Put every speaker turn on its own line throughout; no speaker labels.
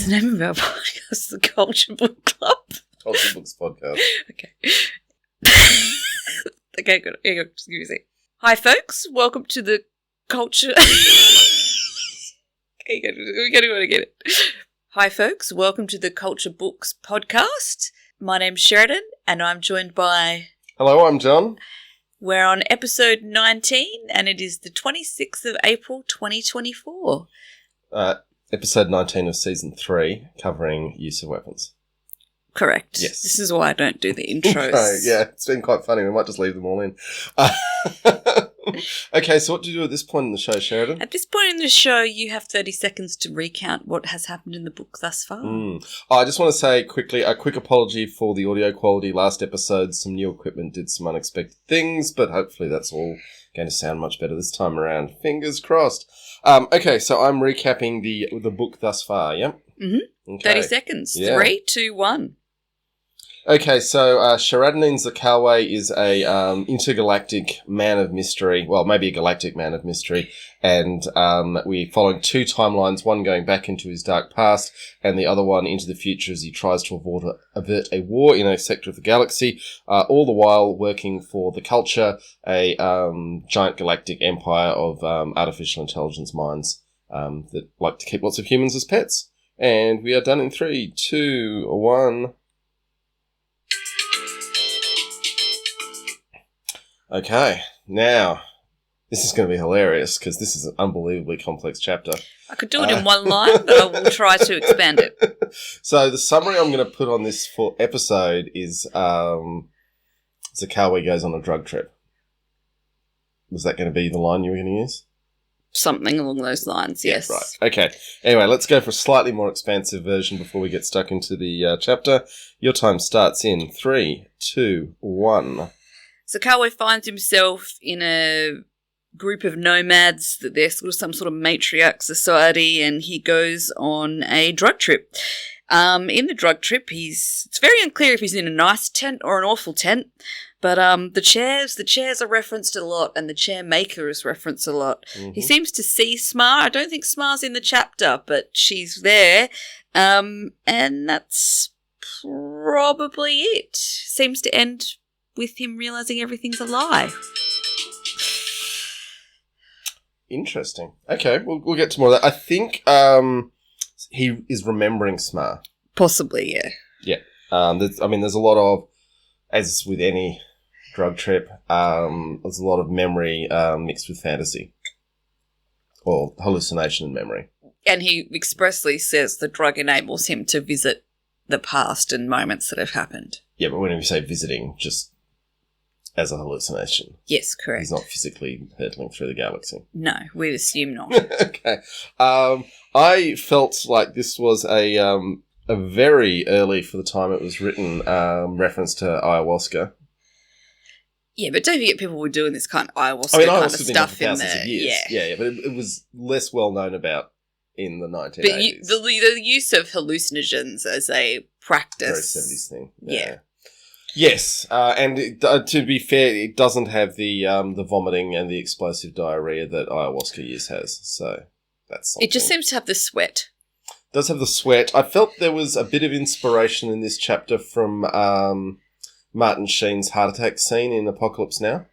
the name of our podcast, the Culture Book Club.
Culture Books Podcast.
Okay. Okay, good. Here you go. Just give me a sec. Hi, folks. Welcome to the Culture... Okay, we're going to get it. Hi, folks. Welcome to the Culture Books Podcast. My name's Sheridan, and I'm joined by...
Hello, I'm John.
We're on episode 19, and it is the 26th of April, 2024.
Episode 19 of Season 3, covering use of weapons.
Correct.
Yes.
This is why I don't do the intros.
No, yeah, it's been quite funny. We might just leave them all in. Okay, so what do you do at this point in the show, Sheridan?
At this point in the show, you have 30 seconds to recount what has happened in the book thus far.
I just want to say quickly, a quick apology for the audio quality. Last episode, some new equipment did some unexpected things, but hopefully that's all going to sound much better this time around. Fingers crossed. Okay, so I'm recapping the book thus far, yeah?
Mm-hmm.
Okay.
30 seconds.
Yeah.
3, 2, 1.
Okay, so Sheridan Zakalwe is a intergalactic man of mystery. Well, maybe a galactic man of mystery. And we're following two timelines, one going back into his dark past and the other one into the future as he tries to avert a war in a sector of the galaxy, all the while working for the Culture, a giant galactic empire of artificial intelligence minds that like to keep lots of humans as pets. And we are done in 3, 2, 1... Okay, now, this is going to be hilarious because this is an unbelievably complex chapter.
I could do it in one line, but I will try to expand it.
So the summary I'm going to put on this episode is Zakalwe goes on a drug trip. Was that going to be the line you were going to use?
Something along those lines, yes.
Right, okay. Anyway, let's go for a slightly more expansive version before we get stuck into the chapter. Your time starts in 3, 2, 1...
Zakalwe finds himself in a group of nomads, that they're sort of some sort of matriarch society, and he goes on a drug trip. In the drug trip, it's very unclear if he's in a nice tent or an awful tent, but the chairs are referenced a lot, and the chair maker is referenced a lot. Mm-hmm. He seems to see Smar. I don't think Smar's in the chapter, but she's there, and that's probably it. Seems to end with him realising everything's a lie.
Interesting. Okay, we'll get to more of that. I think he is remembering Smar.
Possibly, yeah.
Yeah. There's a lot of, as with any drug trip, there's a lot of memory mixed with fantasy. Or hallucination and memory. And
he expressly says the drug enables him to visit the past and moments that have happened.
Yeah, but whenever you say visiting, just as a hallucination.
Yes, correct.
He's not physically hurtling through the galaxy.
No, we'd assume not.
Okay. I felt like this was a very early, for the time it was written, reference to ayahuasca.
Yeah, but don't forget people were doing this kind of ayahuasca kind of stuff in there.
Yeah, but it was less well known about in the 1980s.
But the use of hallucinogens as a practice.
Very 70s thing.
Yeah.
Yes, and to be fair, it doesn't have the vomiting and the explosive diarrhea that ayahuasca use has, so that's something.
It just seems to have the sweat.
It does have the sweat. I felt there was a bit of inspiration in this chapter from Martin Sheen's heart attack scene in Apocalypse Now.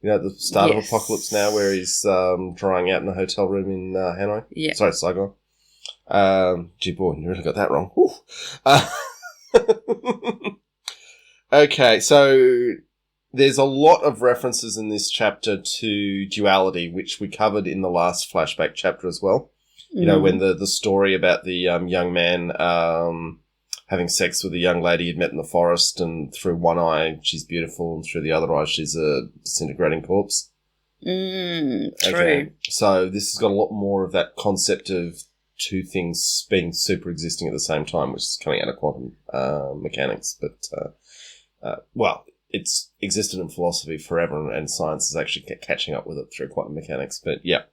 You know, at the start of Apocalypse Now, where he's drying out in a hotel room in Hanoi?
Yeah.
Sorry, Saigon. Gee, boy, you really got that wrong. Okay, so there's a lot of references in this chapter to duality, which we covered in the last flashback chapter as well. You know, when the story about the young man having sex with a young lady he'd met in the forest, and through one eye she's beautiful, and through the other eye she's a disintegrating corpse.
True.
Okay. So this has got a lot more of that concept of two things being super existing at the same time, which is coming out of quantum mechanics. But, well, it's existed in philosophy forever, and science is actually catching up with it through quantum mechanics. But, yeah.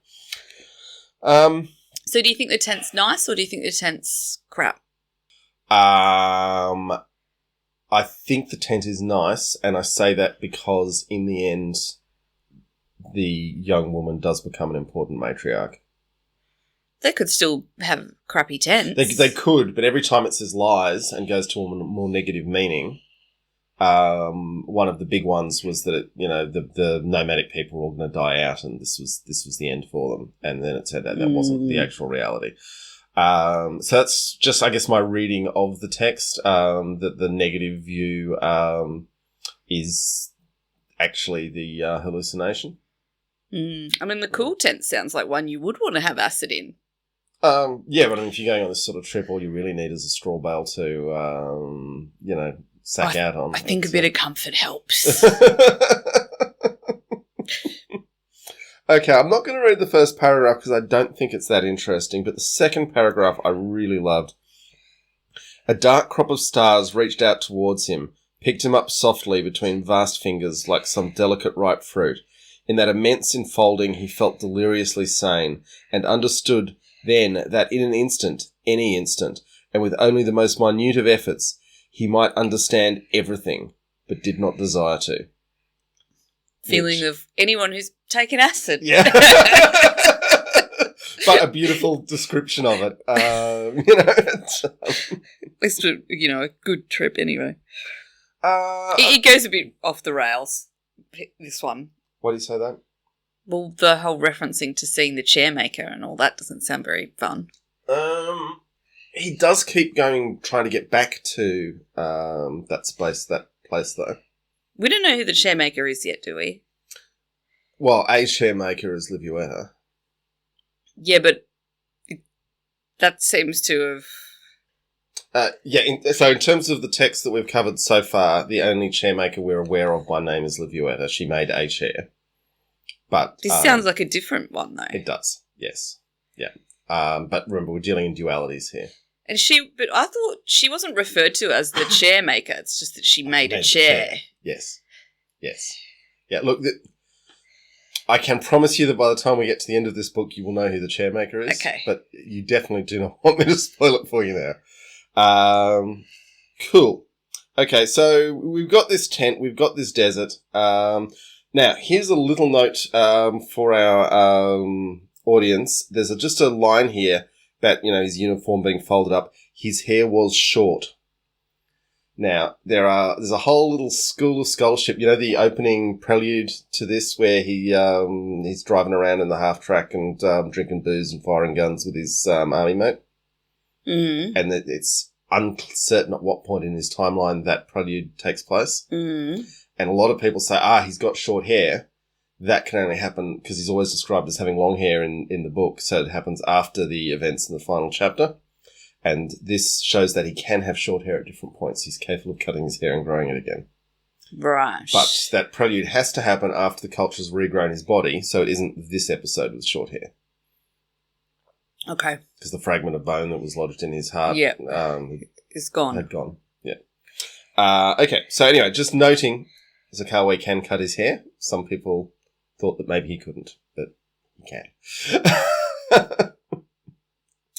So do you think the tent's nice, or do you think the tent's crap?
I think the tent is nice, and I say that because in the end, the young woman does become an important matriarch.
They could still have crappy tents.
They could, but every time it says lies and goes to a more negative meaning, one of the big ones was that the nomadic people were all going to die out, and this was the end for them. And then it said that wasn't the actual reality. So that's just, I guess, my reading of the text. That the negative view is actually the hallucination.
I mean, the cool tent sounds like one you would want to have acid in.
Yeah, but I mean, if you're going on this sort of trip, all you really need is a straw bale to, sack out on.
I think a bit of comfort helps.
Okay, I'm not going to read the first paragraph because I don't think it's that interesting, but the second paragraph I really loved. A dark crop of stars reached out towards him, picked him up softly between vast fingers like some delicate ripe fruit. In that immense enfolding he felt deliriously sane, and understood then that in an instant, any instant, and with only the most minute of efforts, he might understand everything, but did not desire to.
Feeling of anyone who's taken acid.
Yeah. But a beautiful description of it. At
least, a good trip anyway. It goes a bit off the rails, this one.
Why do you say that?
Well, the whole referencing to seeing the chairmaker and all that doesn't sound very fun.
He does keep trying to get back to that place though.
We don't know who the chairmaker is yet, do we?
Well, a chairmaker is Livuetta.
Yeah, but that seems to have...
So in terms of the text that we've covered so far, the only chairmaker we're aware of by name is Livuetta. She made a chair. But
this sounds like a different one, though.
It does, yes. Yeah. But remember, we're dealing in dualities here.
But I thought she wasn't referred to as the chairmaker. It's just that she made a chair.
Yes. Yeah, look, I can promise you that by the time we get to the end of this book, you will know who the chairmaker is.
Okay.
But you definitely do not want me to spoil it for you now. Cool. Okay, so we've got this tent, we've got this desert. Now, here's a little note for our audience. There's just a line here that, his uniform being folded up. His hair was short. Now, there's a whole little school of scholarship. The opening prelude to this where he's driving around in the half-track and drinking booze and firing guns with his army mate.
Mm.
And it's uncertain at what point in his timeline that prelude takes place.
Mm.
And a lot of people say, he's got short hair. That can only happen because he's always described as having long hair in the book. So it happens after the events in the final chapter. And this shows that he can have short hair at different points. He's capable of cutting his hair and growing it again.
Right.
But that prelude has to happen after the culture's regrown his body. So it isn't this episode with short hair.
Okay.
Because the fragment of bone that was lodged in his heart
is gone.
Had gone. Yeah. Okay. So anyway, just noting, Zakalwe can cut his hair. Some people thought that maybe he couldn't, but he can.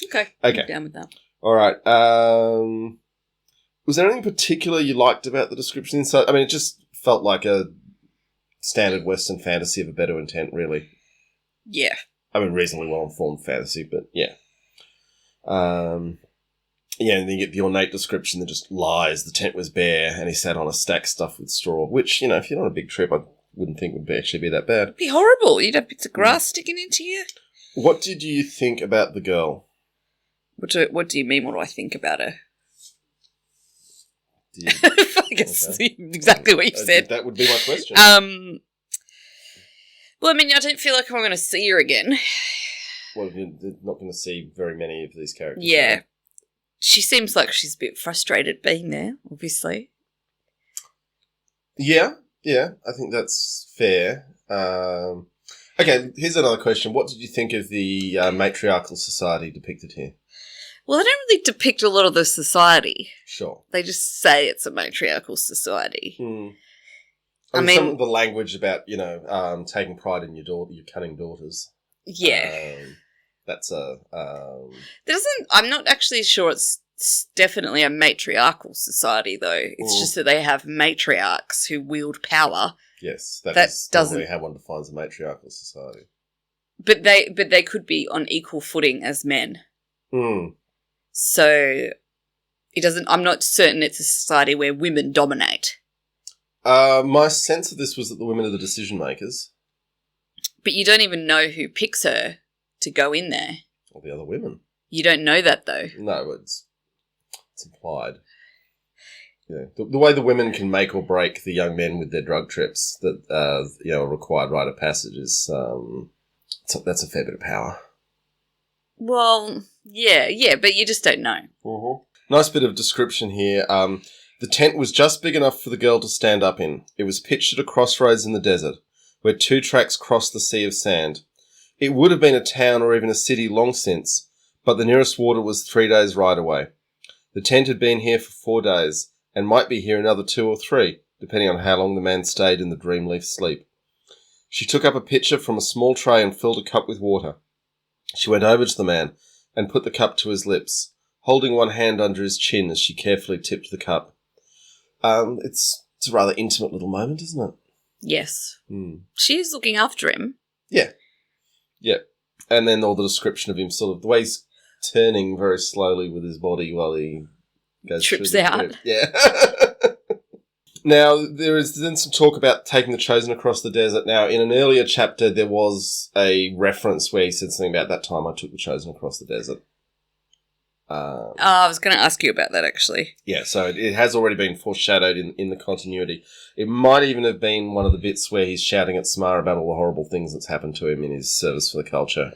Okay. I'm down with that.
All right. Was there anything particular you liked about the description inside? I mean, it just felt like a standard Western fantasy of a Bedouin tent, really.
Yeah.
I mean, reasonably well-informed fantasy, but yeah. And then you get the ornate description that just lies. The tent was bare, and he sat on a stack stuffed with straw, which, if you're on a big trip, I wouldn't think would actually be that bad.
It'd be horrible. You'd have bits of grass sticking into you.
What did you think about the girl?
What do you mean, what do I think about her? I guess exactly what you said.
That would be my question.
Well, I mean, I don't feel like I'm going to see her again.
Well, you're not going to see very many of these characters.
Yeah.
Right?
She seems like she's a bit frustrated being there, obviously.
Yeah, I think that's fair. Okay, here's another question. What did you think of the matriarchal society depicted here?
Well, they don't really depict a lot of the society.
Sure.
They just say it's a matriarchal society.
I mean, some of the language about, taking pride in your cunning daughters.
Yeah.
That's a...
I'm not actually sure it's definitely a matriarchal society, though. It's just that they have matriarchs who wield power.
Yes, that is normally how one defines a matriarchal society.
But they could be on equal footing as men. So it doesn't. I'm not certain it's a society where women dominate.
My sense of this was that the women are the decision makers.
But you don't even know who picks her to go in there.
Or the other women.
You don't know that, though.
No, it's implied. Yeah, the way the women can make or break the young men with their drug trips that are required rite of passage is that's a fair bit of power.
Well, yeah, but you just don't know.
Mm-hmm. Nice bit of description here. The tent was just big enough for the girl to stand up in. It was pitched at a crossroads in the desert, where two tracks crossed the sea of sand. It would have been a town or even a city long since, but the nearest water was 3 days' ride away. The tent had been here for 4 days, and might be here another 2 or 3, depending on how long the man stayed in the dreamleaf sleep. She took up a pitcher from a small tray and filled a cup with water. She went over to the man and put the cup to his lips, holding one hand under his chin as she carefully tipped the cup. It's a rather intimate little moment, isn't it?
Yes. She's looking after him.
Yeah. Yeah. And then all the description of him sort of, the way he's turning very slowly with his body while he goes
trips
through the
out.
trip. Yeah. Now, there is then some talk about taking the chosen across the desert. Now, in an earlier chapter, there was a reference where he said something about that time I took the chosen across the desert.
I was going to ask you about that, actually.
Yeah, so it has already been foreshadowed in the continuity. It might even have been one of the bits where he's shouting at Smar about all the horrible things that's happened to him in his service for the culture.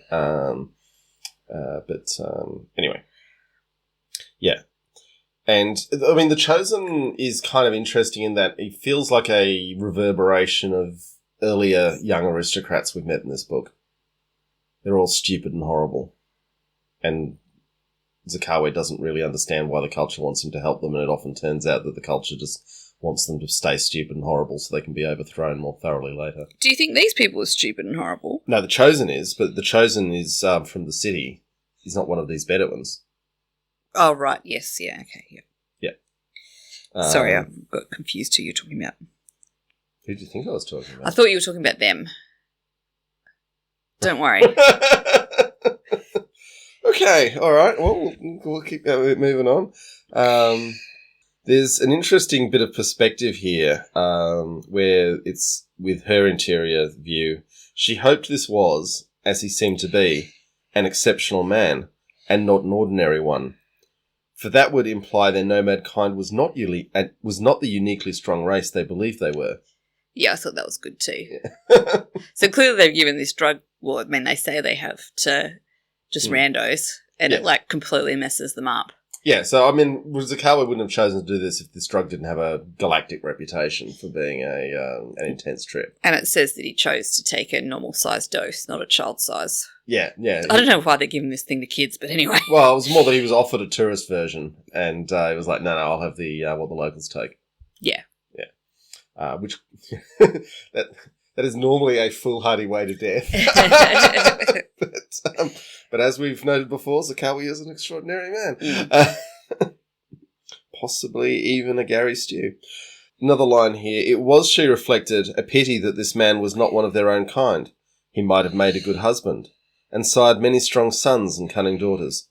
Anyway. Yeah. And, I mean, The Chosen is kind of interesting in that it feels like a reverberation of earlier young aristocrats we've met in this book. They're all stupid and horrible. And Zakalwe doesn't really understand why the culture wants him to help them, and it often turns out that the culture just wants them to stay stupid and horrible so they can be overthrown more thoroughly later.
Do you think these people are stupid and horrible?
No, The Chosen is, but The Chosen is from the city. He's not one of these Bedouins.
Oh, right, yes, yeah, okay, yeah.
Yeah.
Sorry, I got confused who you're talking about.
Who do you think I was talking about?
I thought you were talking about them. Don't worry.
Okay, all right. Well, we'll keep moving on. There's an interesting bit of perspective here where it's with her interior view. She hoped this was, as he seemed to be, an exceptional man and not an ordinary one. For that would imply their nomad kind was not the uniquely strong race they believed they were.
Yeah, I thought that was good too.
Yeah.
So clearly they've given this drug, well, I mean, they say they have to just randos, and it, completely messes them up.
Yeah, so, I mean, Zakalwe wouldn't have chosen to do this if this drug didn't have a galactic reputation for being an intense trip.
And it says that he chose to take a normal-sized dose, not a child size.
Yeah.
I don't know why they're giving this thing to kids, but anyway.
Well, it was more that he was offered a tourist version, and he was like, no, I'll have the what the locals take.
Yeah.
Yeah. Which, that is normally a foolhardy way to death. But as we've noted before, Zakalwe is an extraordinary man. Possibly even a Gary Stew. Another line here. It was, she reflected, a pity that this man was not one of their own kind. He might have made a good husband, and sired many strong sons and cunning daughters.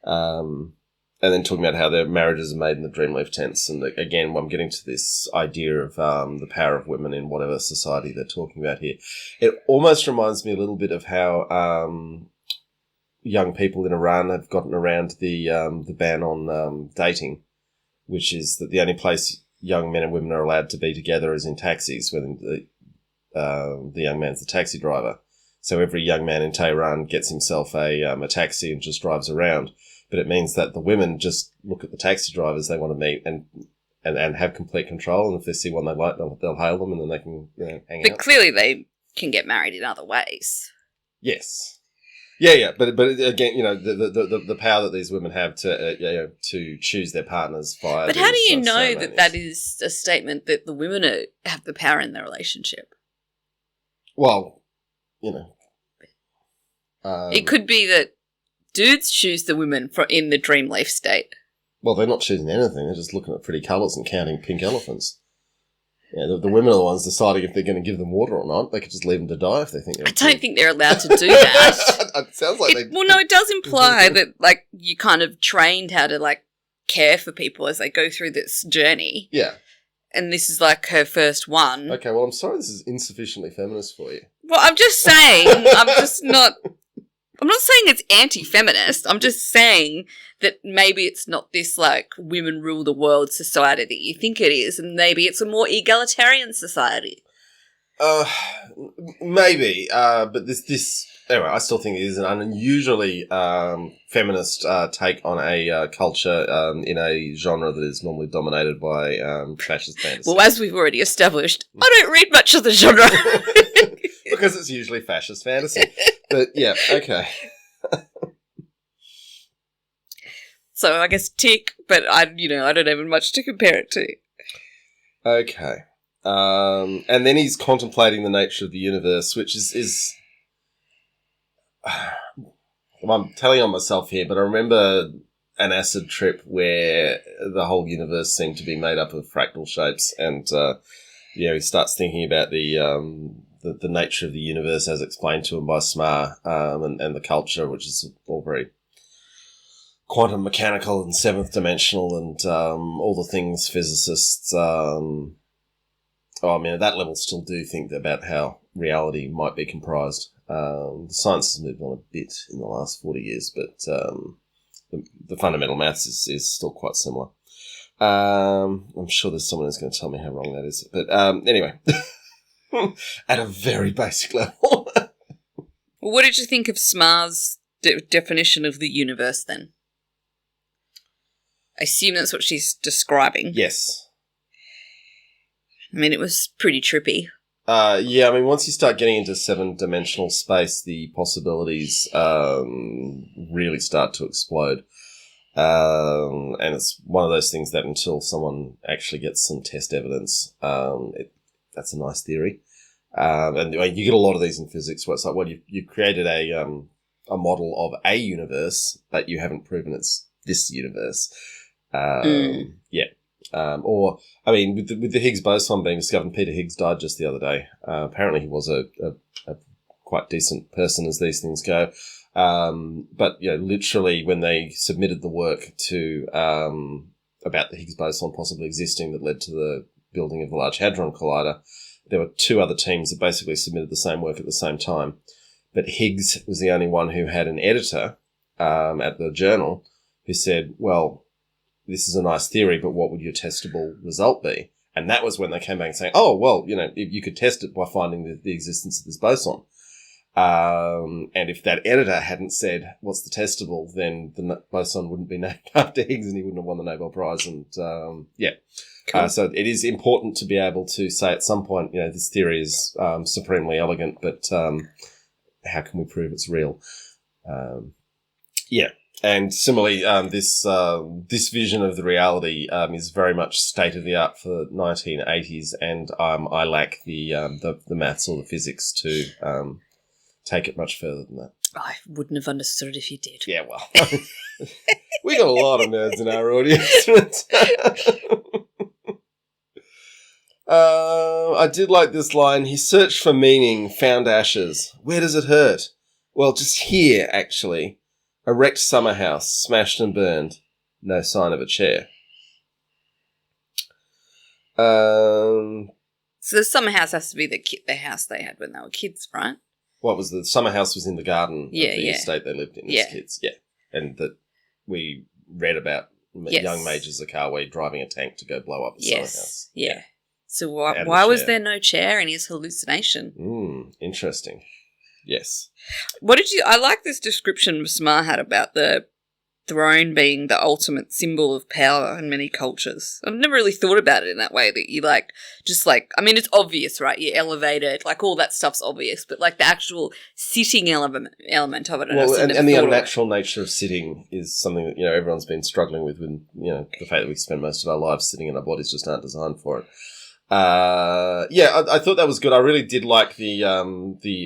And then talking about how their marriages are made in the Dreamleaf tents. And again, I'm getting to this idea of the power of women in whatever society they're talking about here. It almost reminds me a little bit of how young people in Iran have gotten around the ban on dating, which is that the only place young men and women are allowed to be together is in taxis, when the young man's the taxi driver. So every young man in Tehran gets himself a taxi and just drives around. But it means that the women just look at the taxi drivers they want to meet and have complete control. And if they see one they like, they'll hail them and then they can hang out.
But clearly they can get married in other ways.
Yes. Yeah. But again, the power that these women have to choose their partners via.
But how do you know that is a statement that the women have the power in the relationship?
Well,
it could be that dudes choose the women in the Dreamleaf state.
Well, they're not choosing anything. They're just looking at pretty colours and counting pink elephants. Yeah, the women are the ones deciding if they're going to give them water or not. They could just leave them to die if they think they're...
I don't think they're allowed to do that.
It sounds like
Well, no, it does imply that, like, you kind of trained how to, like, care for people as they go through this journey.
Yeah.
And this is, like, her first one.
Okay, well, I'm sorry this is insufficiently feminist for you.
Well, I'm just saying, I'm not saying it's anti-feminist. I'm just saying that maybe it's not this, like, women rule the world society that you think it is, and maybe it's a more egalitarian society.
Maybe, but this anyway, I still think it is an unusually feminist take on a culture in a genre that is normally dominated by fascist fantasy.
Well, as we've already established, I don't read much of the genre.
Because it's usually fascist fantasy. But yeah, okay.
So I guess tick, but I don't have much to compare it to.
Okay. And then he's contemplating the nature of the universe, which is I'm telling on myself here, but I remember an acid trip where the whole universe seemed to be made up of fractal shapes, and he starts thinking about the nature of the universe as explained to him by Smar, and the culture, which is all very quantum mechanical and seventh dimensional, and all the things physicists at that level still do think about how reality might be comprised. The science has moved on a bit in the last 40 years, but the fundamental maths is still quite similar. I'm sure there's someone who's going to tell me how wrong that is. But anyway, at a very basic level.
Well, what did you think of Smar's definition of the universe then? I assume that's what she's describing.
Yes.
I mean, it was pretty trippy.
Once you start getting into 7-dimensional space, the possibilities really start to explode. And it's one of those things that until someone actually gets some test evidence, that's a nice theory. And you get a lot of these in physics where it's like, well, you've created a model of a universe, but you haven't proven it's this universe. Yeah. With the Higgs boson being discovered, and Peter Higgs died just the other day. Apparently he was a quite decent person as these things go. But literally when they submitted the work to about the Higgs boson possibly existing that led to the building of the Large Hadron Collider, there were 2 other teams that basically submitted the same work at the same time. But Higgs was the only one who had an editor at the journal who said, well, this is a nice theory, but what would your testable result be? And that was when they came back and saying, oh, well, if you could test it by finding the existence of this boson. And if that editor hadn't said, what's the testable, then the boson wouldn't be named after Higgs and he wouldn't have won the Nobel Prize. And, Cool. So it is important to be able to say at some point, this theory is supremely elegant, but how can we prove it's real? And similarly, this vision of the reality is very much state of the art for the 1980s, and I lack the maths or the physics to take it much further than that.
I wouldn't have understood it if you did.
Yeah, well, we got a lot of nerds in our audience. I did like this line. He searched for meaning, found ashes. Where does it hurt? Well, just here, actually. A wrecked summer house, smashed and burned. No sign of a chair.
So the summer house has to be the house they had when they were kids, right?
What was the summer house was in the garden of the
yeah.
estate they lived in as kids. Yeah. And that we read about young Major Zakalwe driving a tank to go blow up a summer house.
Yeah. So why was there no chair in his hallucination?
Interesting. Yes.
I like this description Smar had about the throne being the ultimate symbol of power in many cultures. I've never really thought about it in that way, that you it's obvious, right? You elevate it, all that stuff's obvious, but the actual sitting element of it.
Well, and the unnatural nature of sitting is something that, everyone's been struggling with the fact that we spend most of our lives sitting and our bodies just aren't designed for it. I thought that was good. I really did like the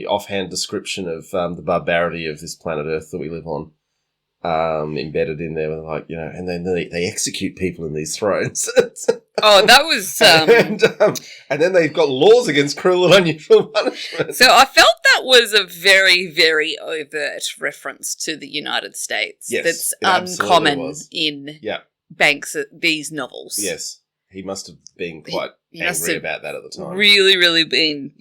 offhand description of the barbarity of this planet Earth that we live on. embedded in there, like, you know, and then they execute people in these thrones.
Oh, that was...
and then they've got laws against cruel and unusual punishment.
So I felt that was a very, very overt reference to the United States.
Yes,
that's uncommon in
Yeah.
Banks' these novels.
Yes. He must have been quite angry about that at the time.
Really, really been,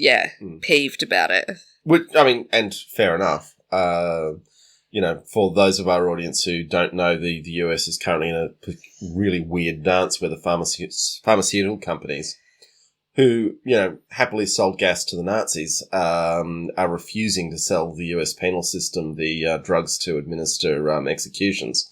peeved about it.
Which, I mean, and fair enough. You know, for those of our audience who don't know, the US is currently in a really weird dance where the pharmaceutical companies who, you know, happily sold gas to the Nazis, are refusing to sell the US penal system the drugs to administer executions.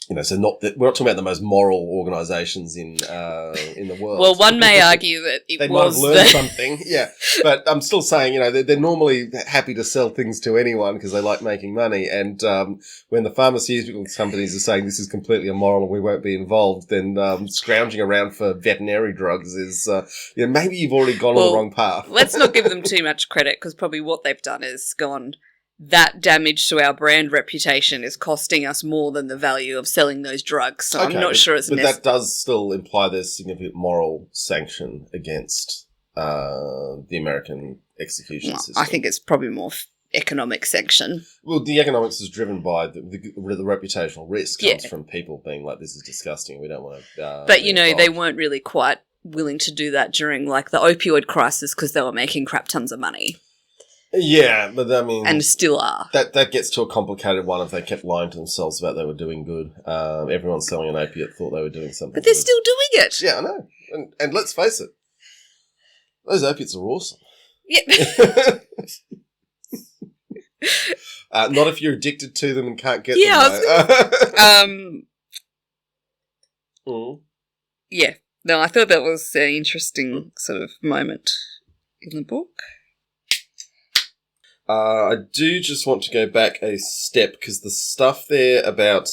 You know, so we're not talking about the most moral organisations in the world.
Well, one may argue that
they might have learned something, yeah. But I'm still saying, you know, they're normally happy to sell things to anyone because they like making money. And when the pharmaceutical companies are saying this is completely immoral and we won't be involved, then scrounging around for veterinary drugs is, you know, maybe you've already gone on the wrong path.
Let's not give them too much credit because probably what they've done is gone, that damage to our brand reputation is costing us more than the value of selling those drugs. So I'm not sure it's...
But that does still imply there's significant moral sanction against the American execution system.
I think it's probably more economic sanction.
Well, the economics is driven by the reputational risk comes from people being like, this is disgusting, we don't want to...
but, you know, they weren't really quite willing to do that during, like, the opioid crisis because they were making crap tons of money.
Yeah, but I mean...
And still are.
That gets to a complicated one if they kept lying to themselves about they were doing good. Everyone selling an opiate thought they were doing something
But they're
good.
still doing it.
Yeah, I know. And let's face it, those opiates are awesome.
Yeah.
Not if you're addicted to them and can't get
them.
Mm.
Yeah. No, I thought that was an interesting sort of moment in the book.
I do just want to go back a step because the stuff there about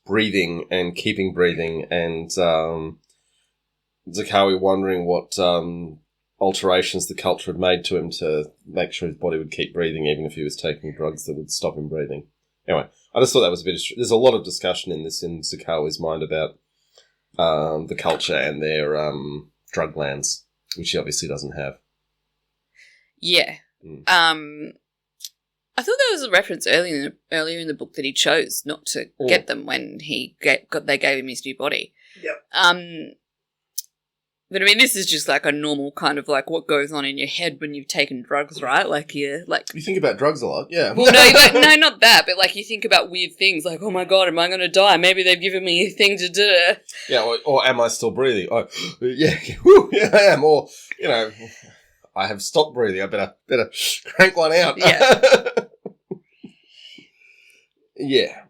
breathing and keeping breathing and Zakalwe wondering what alterations the culture had made to him to make sure his body would keep breathing even if he was taking drugs that would stop him breathing. Anyway, I just thought that was a bit... There's a lot of discussion in this in Zakalwe's mind about the culture and their drug lands, which he obviously doesn't have.
Yeah. I thought there was a reference earlier in the book that he chose not to get them when they gave him his new body.
Yep.
But I mean, this is just like a normal kind of like what goes on in your head when you've taken drugs, right? Like you
think about drugs a lot, yeah.
Well, no, not that, but like you think about weird things, like, oh my god, am I going to die? Maybe they've given me a thing to do.
Yeah, or am I still breathing? Oh, yeah, woo, yeah, I am. Or you know, I have stopped breathing. I better crank one out.
Yeah.
Yeah.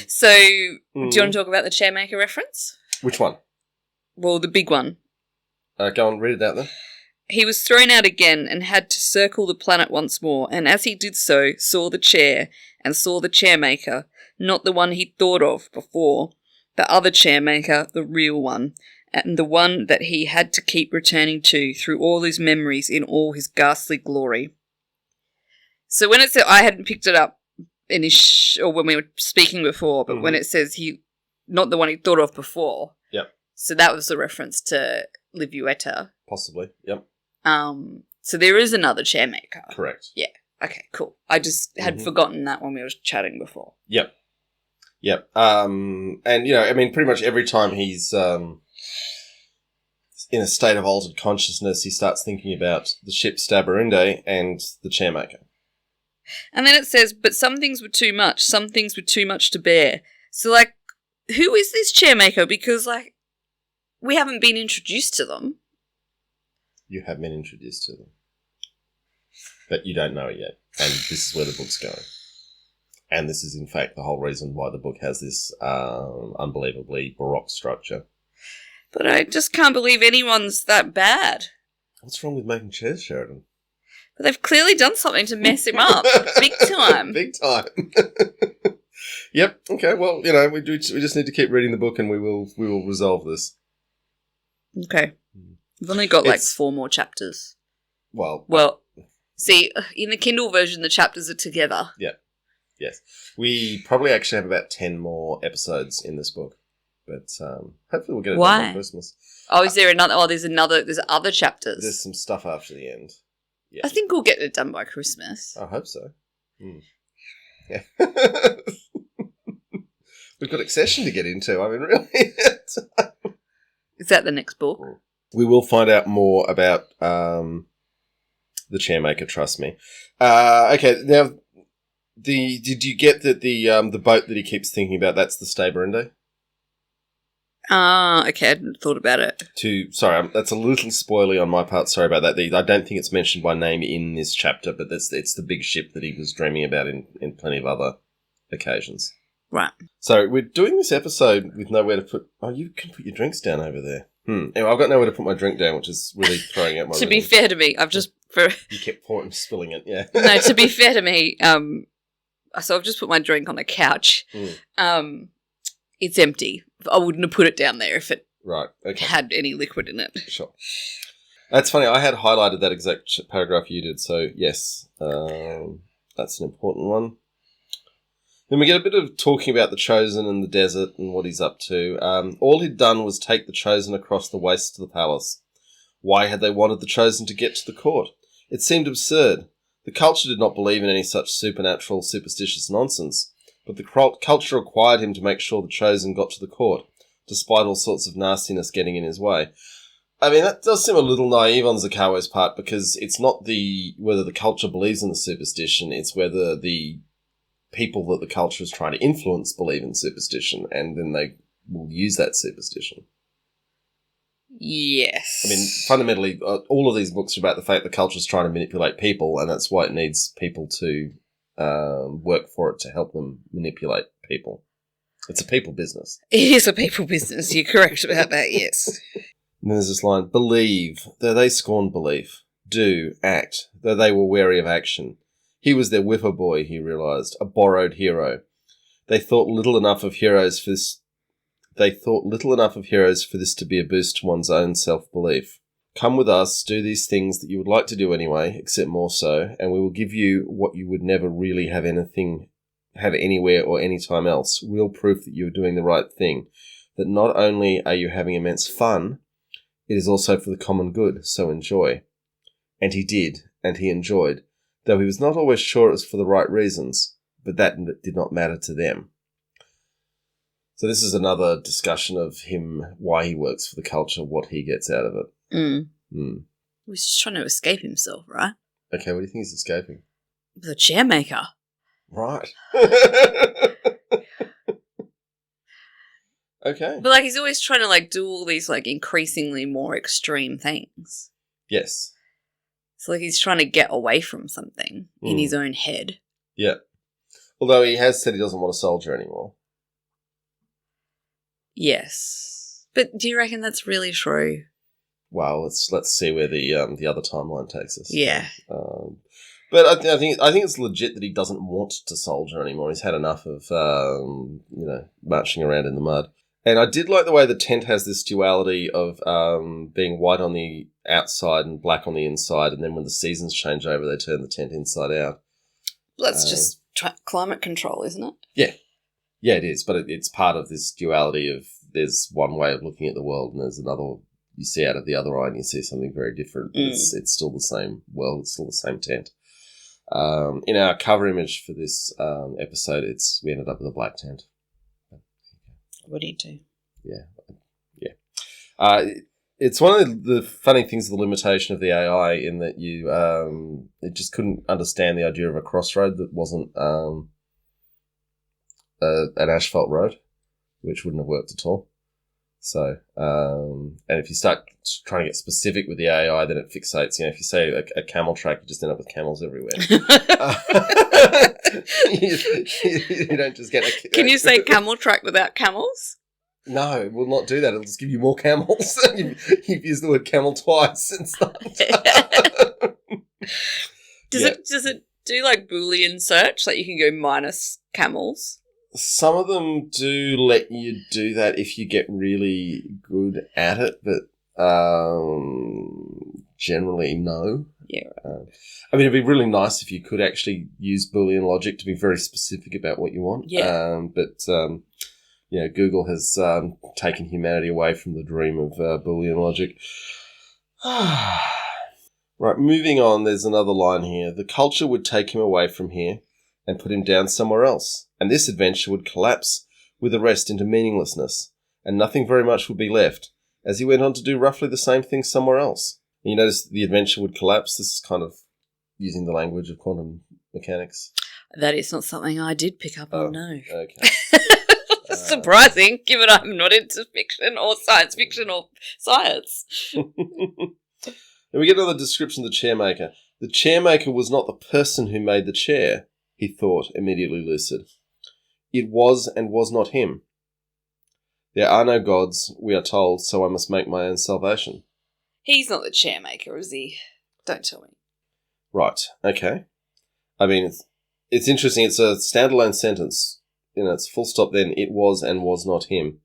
So, do you want to talk about the chairmaker reference?
Which one?
Well, the big one.
Go on, read it out then.
He was thrown out again and had to circle the planet once more, and as he did so, saw the chair, and saw the chairmaker, not the one he'd thought of before, the other chairmaker, the real one, and the one that he had to keep returning to through all his memories in all his ghastly glory. So when it said, I hadn't picked it up in his or when we were speaking before, but when it says he, not the one he thought of before.
Yep.
So that was the reference to Livueta.
Possibly, yep.
So there is another chairmaker.
Correct.
Yeah. Okay, cool. I just had forgotten that when we were chatting before.
Yep. Yep. And, you know, I mean, pretty much every time he's in a state of altered consciousness, he starts thinking about the ship Stabarunde and the chairmaker.
And then it says, but some things were too much. Some things were too much to bear. So, like, who is this chairmaker? Because, like, we haven't been introduced to them.
You have been introduced to them. But you don't know it yet. And this is where the book's going. And this is, in fact, the whole reason why the book has this unbelievably Baroque structure.
But I just can't believe anyone's that bad.
What's wrong with making chairs, Sheridan?
But they've clearly done something to mess him up. Big time.
Big time. Yep. Okay. Well, you know, we just need to keep reading the book, and we will resolve this.
Okay. We've only got like 4 more chapters.
Well,
see, in the Kindle version, the chapters are together.
Yeah. Yes. We probably actually have about 10 more episodes in this book. But hopefully we'll get it done by Christmas.
Oh, is there another? Oh, there's other chapters.
There's some stuff after the end. Yeah.
I think we'll get it done by Christmas.
I hope so. Yeah. We've got Accession to get into. I mean, really.
Is that the next book?
We will find out more about the Chairmaker, trust me. Okay, now, did you get that the boat that he keeps thinking about, that's the Staberinde?
Okay, I hadn't thought about it.
Sorry, that's a little spoilery on my part, sorry about that. I don't think it's mentioned by name in this chapter, but it's the big ship that he was dreaming about in plenty of other occasions.
Right.
So we're doing this episode with nowhere to put... Oh, you can put your drinks down over there. Anyway, I've got nowhere to put my drink down, which is really throwing out my...
To be fair to me, I've just...
You kept pouring, spilling it, yeah.
No, to be fair to me, so I've just put my drink on a couch. It's empty. I wouldn't have put it down there if it had any liquid in it.
Sure. That's funny. I had highlighted that exact paragraph you did, so yes, that's an important one. Then we get a bit of talking about the Chosen and the desert and what he's up to. All he'd done was take the Chosen across the waste to the palace. Why had they wanted the Chosen to get to the court? It seemed absurd. The culture did not believe in any such supernatural, superstitious nonsense. But the culture required him to make sure the Chosen got to the court, despite all sorts of nastiness getting in his way. I mean, that does seem a little naive on Zakalwe's part, because it's not whether the culture believes in the superstition, it's whether the people that the culture is trying to influence believe in superstition, and then they will use that superstition.
Yes.
I mean, fundamentally, all of these books are about the fact the culture is trying to manipulate people, and that's why it needs people to work for it to help them manipulate people. It's a people business.
It is a people business. You're correct about that, yes.
And then there's this line, believe, though they scorn belief. Do, act, though they were wary of action. He was their whipper boy, he realised, a borrowed hero. They thought little enough of heroes for this to be a boost to one's own self-belief. Come with us, do these things that you would like to do anyway, except more so, and we will give you what you would never really have anywhere or any time else, real proof that you are doing the right thing, that not only are you having immense fun, it is also for the common good, so enjoy. And he did, and he enjoyed, though he was not always sure it was for the right reasons, but that did not matter to them. So this is another discussion of him, why he works for the culture, what he gets out of it.
He's just trying to escape himself, right?
Okay, what do you think he's escaping?
The Chairmaker.
Right. Okay.
But, he's always trying to, do all these, increasingly more extreme things.
Yes.
So, he's trying to get away from something in his own head.
Yeah. Although he has said he doesn't want a soldier anymore.
Yes. But do you reckon that's really true?
Well, let's see where the other timeline takes us.
Yeah.
But I think it's legit that he doesn't want to soldier anymore. He's had enough of marching around in the mud. And I did like the way the tent has this duality of being white on the outside and black on the inside, and then when the seasons change over, they turn the tent inside out.
Well, that's just climate control, isn't it?
Yeah. Yeah, it is, but it's part of this duality of there's one way of looking at the world and there's another, you see out of the other eye and you see something very different. It's still the same world, it's still the same tent. In our cover image for this episode, we ended up with a black tent.
What do you do?
Yeah. It's one of the funny things, the limitation of the AI, in that it just couldn't understand the idea of a crossroad that wasn't an asphalt road, which wouldn't have worked at all. So, and if you start trying to get specific with the AI, then it fixates. If you say a camel track, you just end up with camels everywhere. You don't just get a...
Can you say camel track without camels?
No, it will not do that. It'll just give you more camels. You've used the word camel twice since that.
Does it do Boolean search? You can go minus camels?
Some of them do let you do that if you get really good at it, but generally no.
Yeah.
I mean, it'd be really nice if you could actually use Boolean logic to be very specific about what you want.
Yeah.
Google has taken humanity away from the dream of Boolean logic. Right, moving on, there's another line here. The culture would take him away from here and put him down somewhere else, and this adventure would collapse with the rest into meaninglessness, and nothing very much would be left, as he went on to do roughly the same thing somewhere else. And you notice the adventure would collapse. This is kind of using the language of quantum mechanics.
That is not something I did pick up on, no.
Okay.
Surprising, given I'm not into fiction or science fiction or science.
Then we get another description of the chairmaker. The chairmaker was not the person who made the chair, he thought, immediately lucid. It was and was not him. There are no gods, we are told, so I must make my own salvation.
He's not the chairmaker, is he? Don't tell me.
Right, okay. I mean, it's interesting. It's a standalone sentence. You know, it's full stop then. It was and was not him.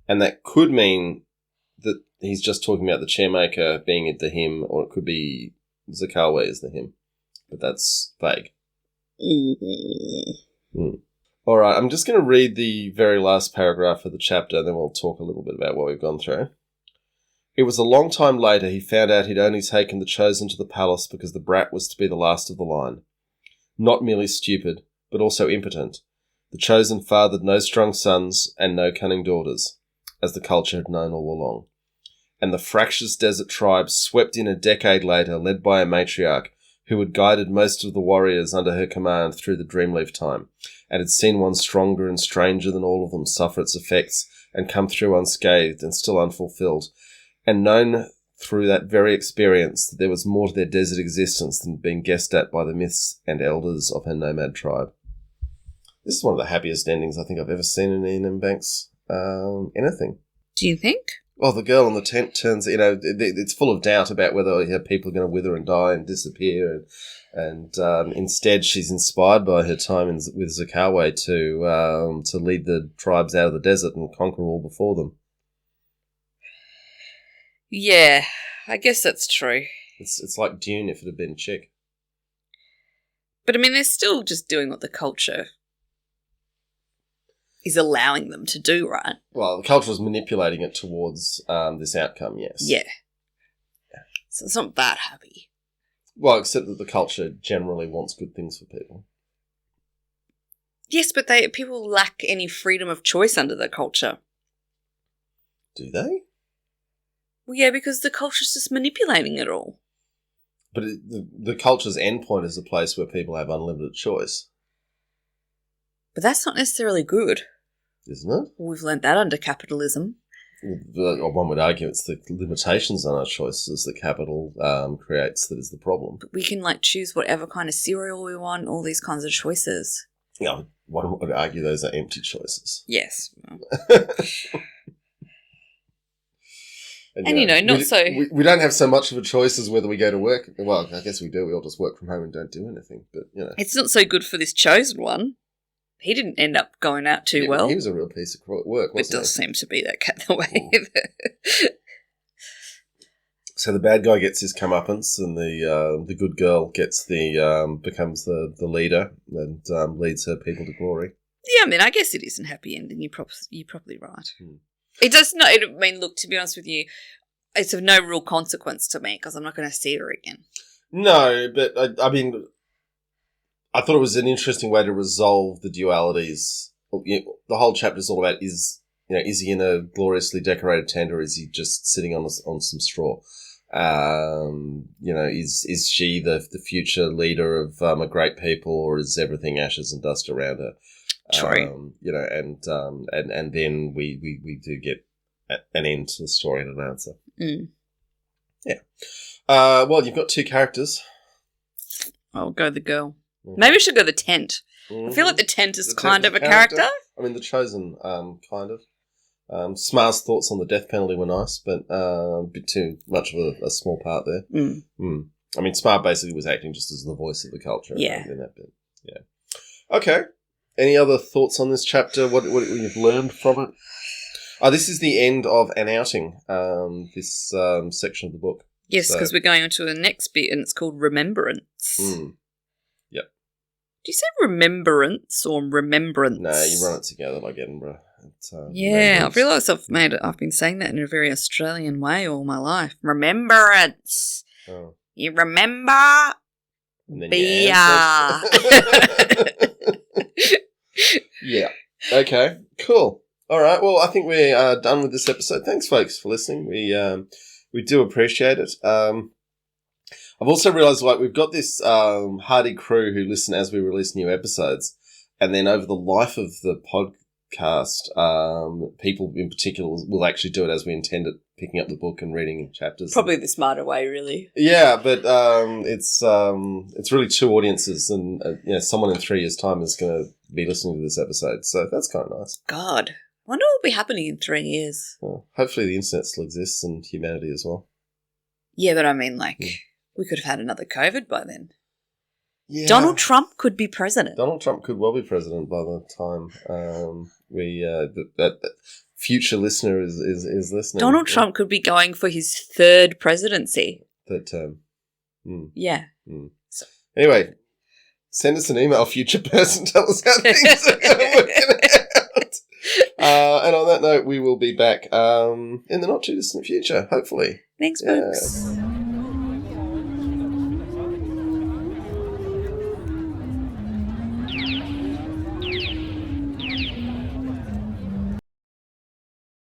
And that could mean that he's just talking about the chairmaker being the him, or it could be Zakalwe is the him. But that's vague. All right, I'm just going to read the very last paragraph of the chapter, and then we'll talk a little bit about what we've gone through. It was a long time later he found out he'd only taken the chosen to the palace because the brat was to be the last of the line. Not merely stupid, but also impotent. The chosen fathered no strong sons and no cunning daughters, as the culture had known all along. And the fractious desert tribe swept in a decade later, led by a matriarch, who had guided most of the warriors under her command through the Dreamleaf time, and had seen one stronger and stranger than all of them suffer its effects and come through unscathed and still unfulfilled, and known through that very experience that there was more to their desert existence than being guessed at by the myths and elders of her nomad tribe. This is one of the happiest endings I think I've ever seen in Ian M. Banks' anything.
Do you think?
Well, the girl in the tent turns, it's full of doubt about whether people are going to wither and die and disappear. And instead, she's inspired by her time with Zakalwe to lead the tribes out of the desert and conquer all before them.
Yeah, I guess that's true.
It's like Dune if it had been a chick.
But, I mean, they're still just doing what the culture is allowing them to do, right?
Well, the culture is manipulating it towards this outcome, yes.
Yeah. So it's not that happy.
Well, except that the culture generally wants good things for people.
Yes, but people lack any freedom of choice under the culture.
Do they?
Well, yeah, because the culture's just manipulating it all.
But the culture's endpoint is a place where people have unlimited choice.
But that's not necessarily good.
Isn't it?
We've learnt that under capitalism.
Or one would argue it's the limitations on our choices that capital creates that is the problem.
But we can choose whatever kind of cereal we want, all these kinds of choices.
Yeah, one would argue those are empty choices.
Yes.
And
not so...
We don't have so much of a choice as whether we go to work. Well, I guess we do. We all just work from home and don't do anything. But,
It's not so good for this chosen one. He didn't end up going out too well.
He was a real piece of work, wasn't he?
It does seem to be that way.
So the bad guy gets his comeuppance, and the good girl gets becomes the leader and leads her people to glory.
Yeah, I mean, I guess it isn't happy ending. You're probably right. It does not. I mean, look, to be honest with you, it's of no real consequence to me because I'm not going to see her again.
No, but I mean, I thought it was an interesting way to resolve the dualities. The whole chapter is all about is he in a gloriously decorated tent or is he just sitting on some straw? Is she the future leader of a great people, or is everything ashes and dust around her?
True.
And then we do get an end to the story and an answer. Yeah. Well, you've got two characters.
I'll go the girl. Maybe I should go the tent. I feel like the tent is kind of a character.
I mean, the chosen, kind of. Smar's thoughts on the death penalty were nice, but a bit too much of a small part there. I mean, Smar basically was acting just as the voice of the culture.
Yeah.
In that bit. Yeah. Okay. Any other thoughts on this chapter? What you've learned from it? This is the end of An Outing, this section of the book.
Yes,
So-
because we're going on to the next bit, and it's called remembrance.
Yep.
Do you say remembrance or remembrance?
No, you run it together like Edinburgh. It's,
Yeah, I've
remembrance.
realised I've been saying that in a very Australian way all my life. Remembrance.
Oh.
You remember?
And then
Beer.
you answer. Yeah. Okay. Cool. All right. Well, I think we are done with this episode. Thanks, folks, for listening. We do appreciate it. I've also realised we've got this hardy crew who listen as we release new episodes, and then over the life of the podcast, people in particular will actually do it as we intended, picking up the book and reading chapters.
Probably the smarter way, really.
Yeah, but it's really two audiences, and someone in 3 years' time is going to be listening to this episode, so that's kind of nice.
God, I wonder what will be happening in 3 years.
Well, hopefully the internet still exists and humanity as well.
Yeah, but I mean, we could have had another COVID by then.
Yeah.
Donald Trump could be president.
Donald Trump could well be president by the time that future listener is listening.
Donald Trump could be going for his third presidency.
Third term.
Yeah.
Anyway, send us an email, future person. Tell us how things are working out. And on that note, we will be back in the not too distant future, hopefully.
Thanks, folks.